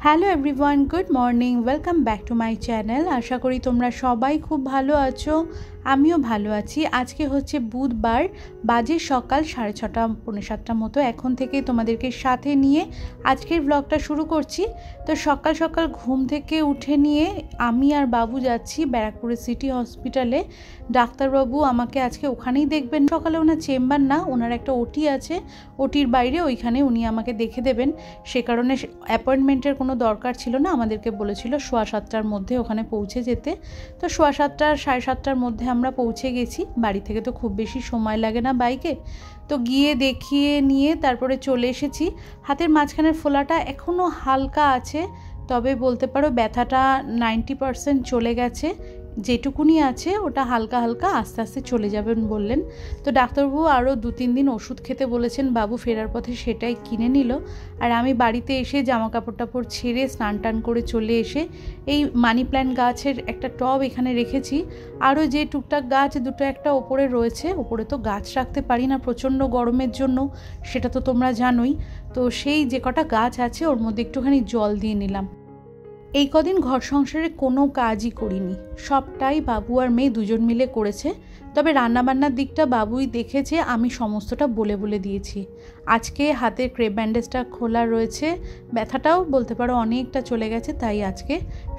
Hello everyone, good morning, welcome back to my channel. আশা করি তোমরা সবাই খুব ভালো আছো, আমিও ভালো আছি। আজকে হচ্ছে বুধবার, বাজে সকাল 6:30 পৌনে 7টার মতো। এখন থেকে তোমাদেরকে সাথে নিয়ে আজকের ব্লগটা শুরু করছি। তো সকাল সকাল ঘুম থেকে উঠে নিয়ে আমি আর বাবু যাচ্ছি ব্যারাকপুরের সিটি হসপিটালে। ডাক্তারবাবু আমাকে আজকে ওখানেই দেখবেন। সকালে ওনার চেম্বার না, ওনার একটা ওটি আছে, ওটির বাইরে ওইখানে উনি আমাকে দেখে দেবেন। সে কারণে অ্যাপয়েন্টমেন্টের কোনো দরকার ছিল না, আমাদেরকে বলেছিল 6:15টার মধ্যে ওখানে পৌঁছে যেতে। তো 6:15 7:30টার মধ্যে আমরা পৌঁছে গেছি। বাড়ি থেকে তো খুব বেশি সময় লাগে না বাইকে। তো গিয়ে দেখিয়ে নিয়ে তারপরে চলে এসেছি। হাতের মাঝখানের ফোলাটা এখনও হালকা আছে, তবে বলতে পারো ব্যথাটা 90% চলে গেছে। যেটুকুনি আছে ওটা হালকা হালকা আস্তে আস্তে চলে যাবেন বললেন। তো ডাক্তারবাবু আরও 2-3 দিন ওষুধ খেতে বলেছেন। বাবু ফেরার পথে সেটাই কিনে নিল। আর আমি বাড়িতে এসে জামা কাপড় টাপড় ছেড়ে স্নান টান করে চলে এসে এই মানি প্ল্যান্ট গাছের একটা টব এখানে রেখেছি। আরও যে টুকটাক গাছ দুটো একটা ওপরে রয়েছে, ওপরে তো গাছ রাখতে পারি না প্রচণ্ড গরমের জন্য, সেটা তো তোমরা জানোই। তো সেই যে কটা গাছ আছে ওর মধ্যে একটুখানি জল দিয়ে নিলাম। এই কদিন ঘর সংসারে কোনো কাজই করিনি, সবটাই বাবু আর মেয়ে দুজন মিলে করেছে। তবে রান্নাবান্নার দিকটা বাবুই দেখেছে, আমি সমস্তটা বলে বলে দিয়েছি। আজকে হাতের ক্রেপ ব্যান্ডেজটা খোলা রয়েছে, ব্যথাটাও বলতে পারো অনেকটা চলে গেছে, তাই আজকে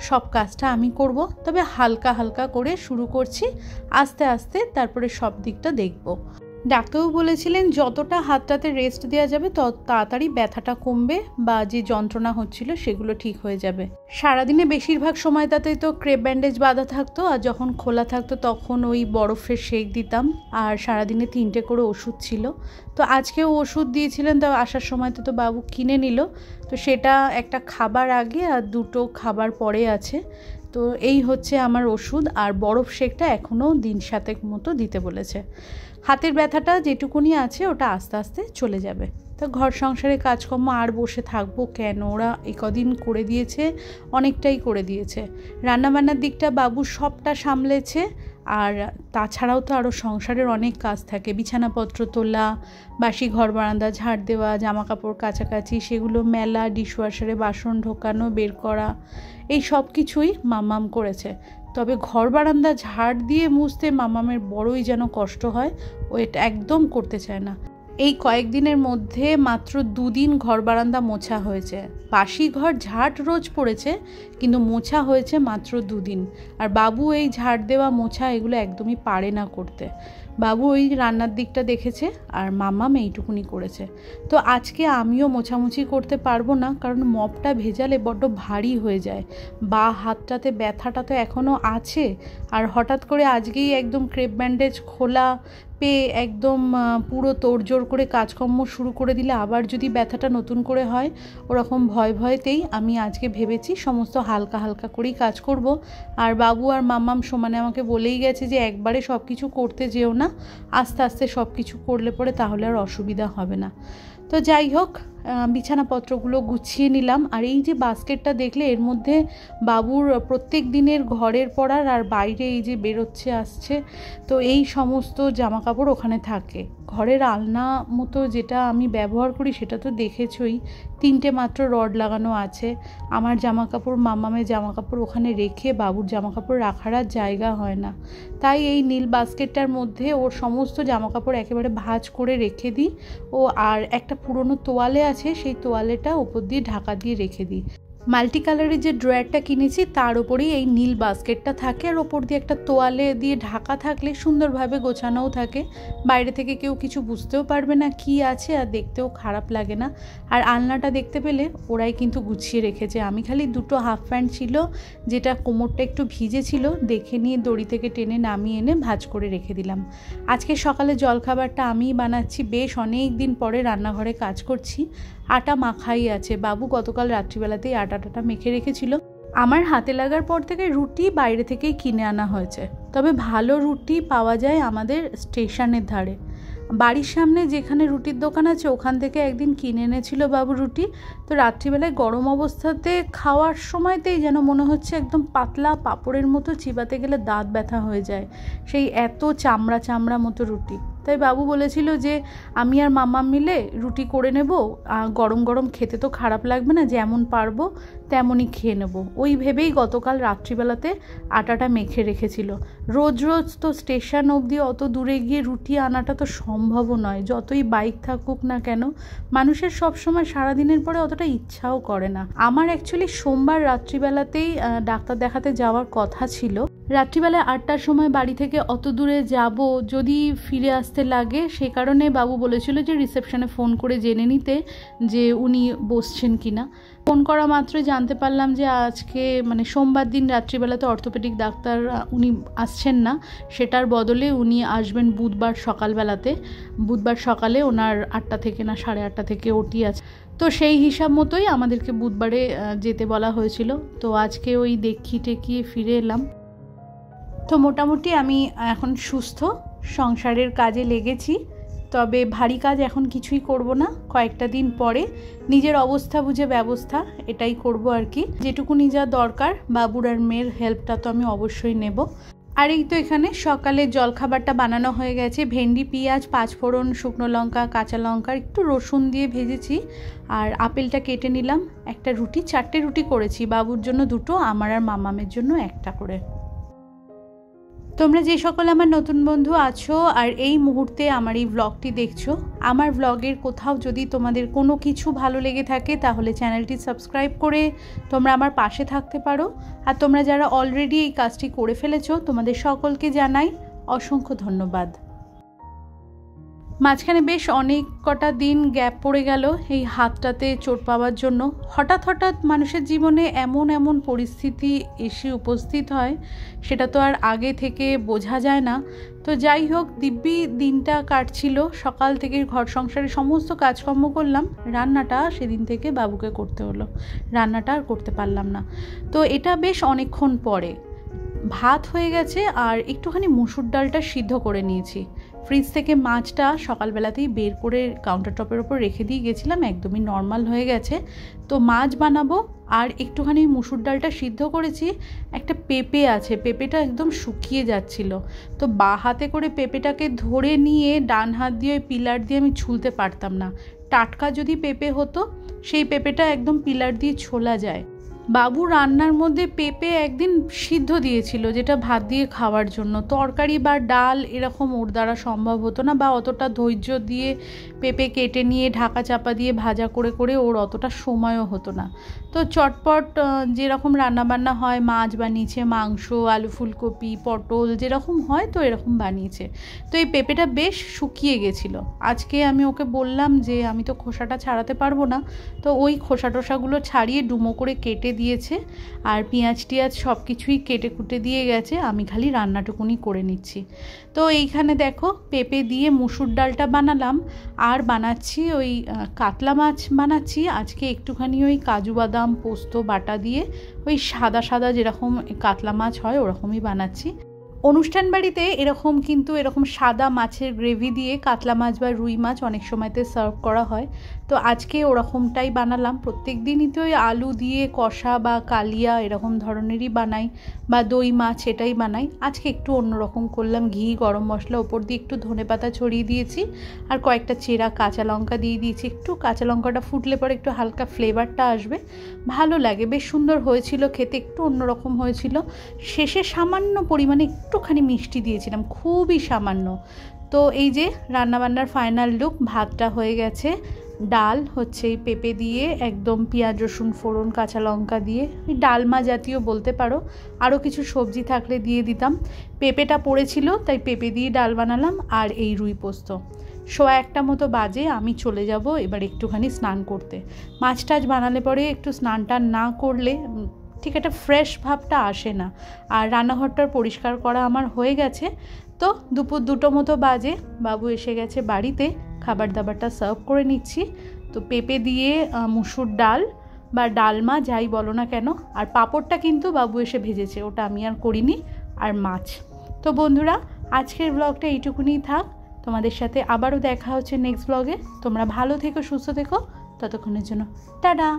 সব কাজটা আমি করব। তবে হালকা হালকা করে শুরু করছি, আস্তে আস্তে তারপরে সব দিকটা দেখব। ডাক্তারবাবু বলেছিলেন যতটা হাতটাতে রেস্ট দেওয়া যাবে তত তাড়াতাড়ি ব্যথাটা কমবে বা যে যন্ত্রণা হচ্ছিল সেগুলো ঠিক হয়ে যাবে। সারাদিনে বেশিরভাগ সময়টাতেই তো ক্রেপ ব্যান্ডেজ বাঁধা থাকতো, আর যখন খোলা থাকতো তখন ওই বরফের শেক দিতাম। আর সারাদিনে 3টে করে ওষুধ ছিল। তো আজকেও ওষুধ দিয়েছিলেন, তো আসার সময় তো বাবু কিনে নিল। তো সেটা একটা খাবার আগে আর 2টো খাবার পরে আছে। তো এই হচ্ছে আমার ওষুধ, আর বরফ শেকটা এখনও দিন 7 মতো দিতে বলেছে। হাতের ব্যথাটা যেটুকুনি আছে ওটা আস্তে আস্তে চলে যাবে। তো ঘর সংসারে কাজকর্ম আর বসে থাকবো কেন, ওরা এই কদিন করে দিয়েছে, অনেকটাই করে দিয়েছে। রান্নাবান্নার দিকটা বাবু সবটা সামলেছে। আর তাছাড়াও তো আরও সংসারের অনেক কাজ থাকে, বিছানাপত্র তোলা, বাসি ঘর বারান্দা ঝাড় দেওয়া, জামা কাপড় কাচাকাচি সেগুলো মেলা, ডিশওয়াশারে বাসন ঢোকানো বের করা, এই সব কিছুই মাম্মাম করেছে। তবে ঘর বারান্দা ঝাড় দিয়ে মুছতে মামামের বড়ই যেন কষ্ট হয়, ও এটা একদম করতে চায় না। এই কয়েকদিনের মধ্যে মাত্র 2 দিন ঘর বারান্দা মোছা হয়েছে। বাসি ঘর ঝাড় রোজ পড়েছে, কিন্তু মোছা হয়েছে মাত্র 2 দিন। আর বাবু এই ঝাড় দেওয়া মোছা এগুলো একদমই পারে না করতে। বাবু ওই রান্নার দিকটা দেখেছে, আর মাম্মাম এইটুকুনি করেছে। তো আজকে আমিও মোছামুছি করতে পারবো না, কারণ মপটা ভেজালে বড্ড ভারী হয়ে যায়। বা হাতটাতে ব্যথাটা তো এখনও আছে, আর হঠাৎ করে আজকেই একদম ক্রেপ ব্যান্ডেজ খোলা পেয়ে একদম পুরো তোড়জোড় করে কাজকর্ম শুরু করে দিলে আবার যদি ব্যথাটা নতুন করে হয়, ওরকম ভয়তেই আমি আজকে ভেবেছি সমস্ত হালকা হালকা করেই কাজ করব। আর বাবু আর মাম্মাম সমানে আমাকে বলেই গেছে যে একবারে সব কিছু করতে যেও না, আস্তে আস্তে সব কিছু করলে পরে তাহলে আর অসুবিধা হবে না। তো যাই হোক, বিছানাপত্রগুলো গুছিয়ে নিলাম। আর এই যে বাস্কেটটা দেখলে, এর মধ্যে বাবুর প্রত্যেক দিনের ঘরের পড়ার আর বাইরে এই যে বেরোচ্ছে আসছে, তো এই সমস্ত জামা কাপড় ওখানে থাকে। ঘরের আলনা মতো যেটা আমি ব্যবহার করি সেটা তো দেখেছই, 3টে মাত্র রড লাগানো আছে। আমার জামা কাপড়, মামামের জামা কাপড় ওখানে রেখে বাবুর জামা কাপড় রাখার আর জায়গা হয় না। তাই এই নীল বাস্কেটটার মধ্যে ওর সমস্ত জামা কাপড় একেবারে ভাঁজ করে রেখে দিই। ও আর একটা পুরনো তোয়ালে আছে, সেই তোয়ালেটা ওপর দিয়ে ঢাকা দিয়ে রেখে দিই। মাল্টি কালারের যে ড্রয়ারটা কিনেছি তার ওপরেই এই নীল বাস্কেটটা থাকে, আর ওপর দিয়ে একটা তোয়ালে দিয়ে ঢাকা থাকলে সুন্দরভাবে গোছানোও থাকে। বাইরে থেকে কেউ কিছু বুঝতেও পারবে না কি আছে, আর দেখতেও খারাপ লাগে না। আর আলনাটা দেখতে পেলে ওরাই কিন্তু গুছিয়ে রেখেছে। আমি খালি 2টো হাফ প্যান্ট ছিল, যেটা কোমরটা একটু ভিজে ছিল, দেখে নিয়ে দড়ি থেকে টেনে নামিয়ে এনে ভাঁজ করে রেখে দিলাম। আজকে সকালে জলখাবারটা আমিই বানাচ্ছি, বেশ অনেক দিন পরে রান্নাঘরে কাজ করছি। আটা মাখাই আছে, বাবু গতকাল রাত্রিবেলাতেই আটাটা মেখে রেখেছিল। আমার হাতে লাগার পর থেকে রুটি বাইরে থেকেই কিনে আনা হয়েছে। তবে ভালো রুটি পাওয়া যায় আমাদের স্টেশনের ধারে। বাড়ির সামনে যেখানে রুটির দোকান আছে ওখান থেকে একদিন কিনে এনেছিল বাবু রুটি। তো রাত্রিবেলায় গরম অবস্থাতে খাওয়ার সময়তেই যেন মনে হচ্ছে একদম পাতলা পাঁপড়ের মতো, চিবাতে গেলে দাঁত ব্যথা হয়ে যায়, সেই এত চামড়া চামড়া মতো রুটি। তাই বাবু বলেছিল যে আমি আর মাম্মা মিলে রুটি করে নেব, গরম গরম খেতে তো খারাপ লাগবে না, যেমন পারবো তেমনই খেয়ে নেব। ওই ভেবেই গতকাল রাত্রিবেলাতে আটাটা মেখে রেখেছিল। রোজ রোজ তো স্টেশন অবধি অত দূরে গিয়ে রুটি আনাটা তো সম্ভবও নয়, যতই বাইক থাকুক না কেন। মানুষের সবসময় সারাদিনের পরে অতটা ইচ্ছাও করে না। আমার অ্যাকচুয়ালি সোমবার রাত্রিবেলাতেই ডাক্তার দেখাতে যাওয়ার কথা ছিল। রাত্রিবেলায় 8টার সময় বাড়ি থেকে অত দূরে যাব, যদি ফিরে আসতে লাগে, সে কারণে বাবু বলেছিল যে রিসেপশনে ফোন করে জেনে নিতে যে উনি বসছেন কিনা। ফোন করা মাত্রই জানতে পারলাম যে আজকে মানে সোমবার দিন রাত্রিবেলাতে অর্থোপেডিক ডাক্তার উনি আসছেন না, সেটার বদলে উনি আসবেন বুধবার সকালবেলাতে। বুধবার সকালে ওনার 8টা থেকে না 8:30 থেকে ওটি আছে। তো সেই হিসাব মতোই আমাদেরকে বুধবারে যেতে বলা হয়েছিল। তো আজকে ওই দেখিয়ে ফিরে এলাম। তো মোটামুটি আমি এখন সুস্থ, সংসারের কাজে লেগেছি। তবে ভারী কাজ এখন কিছুই করব না, কয়েকটা দিন পরে নিজের অবস্থা বুঝে ব্যবস্থা এটাই করব আর কি। যেটুকুনি যা দরকার, বাবুর আর মেয়ের হেল্পটা তো আমি অবশ্যই নেব। আর এই তো এখানে সকালে জলখাবারটা বানানো হয়ে গেছে। ভেন্ডি, পেঁয়াজ, 5 ফোড়ন, শুকনো লঙ্কা, কাঁচা লঙ্কা, একটু রসুন দিয়ে ভেজেছি। আর আপেলটা কেটে নিলাম। একটা রুটি, 4টে রুটি করেছি, বাবুর জন্য 2টো, আমার আর মামামের জন্য 1টা করে। তোমরা যে সকল আমার নতুন বন্ধু আছো আর এই মুহূর্তে আমার এই ব্লগটি দেখছো, আমার ব্লগের কোথাও যদি তোমাদের কোনো কিছু ভালো লেগে থাকে তাহলে চ্যানেলটি সাবস্ক্রাইব করে তোমরা আমার পাশে থাকতে পারো। আর তোমরা যারা অলরেডি এই কাজটি করে ফেলেছো, তোমাদের সকলকে জানাই অসংখ্য ধন্যবাদ। মাঝখানে বেশ অনেক কটা দিন গ্যাপ পড়ে গেল এই হাতটাতে চোট পাওয়ার জন্য। হঠাৎ মানুষের জীবনে এমন পরিস্থিতি এসে উপস্থিত হয়, সেটা তো আর আগে থেকে বোঝা যায় না। তো যাই হোক, দিব্যি দিনটা কাটছিল। সকাল থেকে ঘর সংসারে সমস্ত কাজকর্ম করলাম। রান্নাটা সেদিন থেকে বাবুকে করতে হলো, রান্নাটা আর করতে পারলাম না। তো এটা বেশ অনেকক্ষণ পরে। ভাত হয়ে গেছে আর একটুখানি মুসুর ডালটা সিদ্ধ করে নিয়েছি। ফ্রিজ থেকে মাছটা সকালবেলাতেই বের করে কাউন্টার টপের ওপর রেখে দিয়ে গেছিলাম, একদমই নর্মাল হয়ে গেছে। তো মাছ বানাবো আর একটুখানি মুসুর ডালটা সিদ্ধ করেছি। একটা পেঁপে আছে, পেঁপেটা একদম শুকিয়ে যাচ্ছিল। তো বাঁ হাতে করে পেঁপেটাকে ধরে নিয়ে ডান হাত দিয়ে ওই পিলার দিয়ে আমি ছুলতে পারতাম না। টাটকা যদি পেঁপে হতো, সেই পেঁপেটা একদম পিলার দিয়ে ছোলা যায়। বাবু রান্নার মধ্যে পেঁপে একদিন সিদ্ধ দিয়েছিল, যেটা ভাত দিয়ে খাওয়ার জন্য। তরকারি বা ডাল এরকম ওর দ্বারা সম্ভব হতো না, বা অতটা ধৈর্য দিয়ে পেঁপে কেটে নিয়ে ঢাকা চাপা দিয়ে ভাজা করে ওর অতটা সময়ও হতো না। তো চটপট যেরকম রান্নাবান্না হয়, মাছ বানিয়েছে, মাংস, আলু ফুলকপি, পটল যেরকম হয়, তো এরকম বানিয়েছে। তো এই পেঁপেটা বেশ শুকিয়ে গেছিলো। আজকে আমি ওকে বললাম যে আমি তো খোসাটা ছাড়াতে পারবো না, তো ওই খোসা টোসাগুলো ছাড়িয়ে ডুমো করে কেটে দিয়েছে। আর পেঁয়াজ টিয়াজ সব কিছুই কেটে কুটে দিয়ে গেছে, আমি খালি রান্নাটুকুনি করে নিচ্ছি। তো এইখানে দেখো, পেঁপে দিয়ে মুসুর ডালটা বানালাম। আর বানাচ্ছি ওই কাতলা মাছ বানাচ্ছি আজকে। একটুখানি ওই কাজু বাদাম পোস্ত বাটা দিয়ে ওই সাদা যেরকম কাতলা মাছ হয় ওরকমই বানাচ্ছি। অনুষ্ঠান বাড়িতে এরকম সাদা মাছের গ্রেভি দিয়ে কাতলা মাছ বা রুই মাছ অনেক সময়তে সার্ভ করা হয়। তো আজকে ওরকমটাই বানালাম। প্রত্যেক দিনই তো ওই আলু দিয়ে কষা বা কালিয়া এরকম ধরনেরই বানাই, বা দই মাছ এটাই বানাই। আজকে একটু অন্যরকম করলাম। ঘি, গরম মশলা, ওপর দিয়ে একটু ধনেপাতা ছড়িয়ে দিয়েছি, আর কয়েকটা চেরা কাঁচা লঙ্কা দিয়ে দিয়েছি। একটু কাঁচা লঙ্কাটা ফুটলে পরে একটু হালকা ফ্লেভারটা আসবে, ভালো লাগে। বেশ সুন্দর হয়েছিল খেতে, একটু অন্যরকম হয়েছিল। শেষে সামান্য পরিমাণে একটুখানি মিষ্টি দিয়েছিলাম, খুবই সামান্য। তো এই যে রান্নাবান্নার ফাইনাল লুক। ভাতটা হয়ে গেছে, ডাল হচ্ছে এই পেঁপে দিয়ে একদম পেঁয়াজ রসুন ফোড়ন কাঁচা লঙ্কা দিয়ে, ডালমা জাতীয় বলতে পারো। আরও কিছু সবজি থাকলে দিয়ে দিতাম। পেঁপেটা পড়েছিল তাই পেঁপে দিয়ে ডাল বানালাম। আর এই রুই পোস্ত। 1:15 মতো বাজে, আমি চলে যাব এবার একটুখানি স্নান করতে। মাছ টাছ বানালে পরে একটু স্নানটা না করলে ঠিক একটা ফ্রেশ ভাবটা আসে না। আর রান্নাঘরটার পরিষ্কার করা আমার হয়ে গেছে। তো দুপুর 2টো মতো বাজে, বাবু এসে গেছে বাড়িতে। খাবার দাবারটা সার্ভ করে নিচ্ছি। তো পেঁপে দিয়ে মুসুর ডাল বা ডালমা যাই বলো না কেন, আর পাঁপড়টা কিন্তু বাবু এসে ভেজেছে, ওটা আমি আর করিনি। আর মাছ। তো বন্ধুরা, আজকের ব্লগটা এইটুকুনিই থাক। তোমাদের সাথে আবারও দেখা হচ্ছে নেক্সট ব্লগে। তোমরা ভালো থেকো, সুস্থ থেকো। ততক্ষণের জন্য টাটা।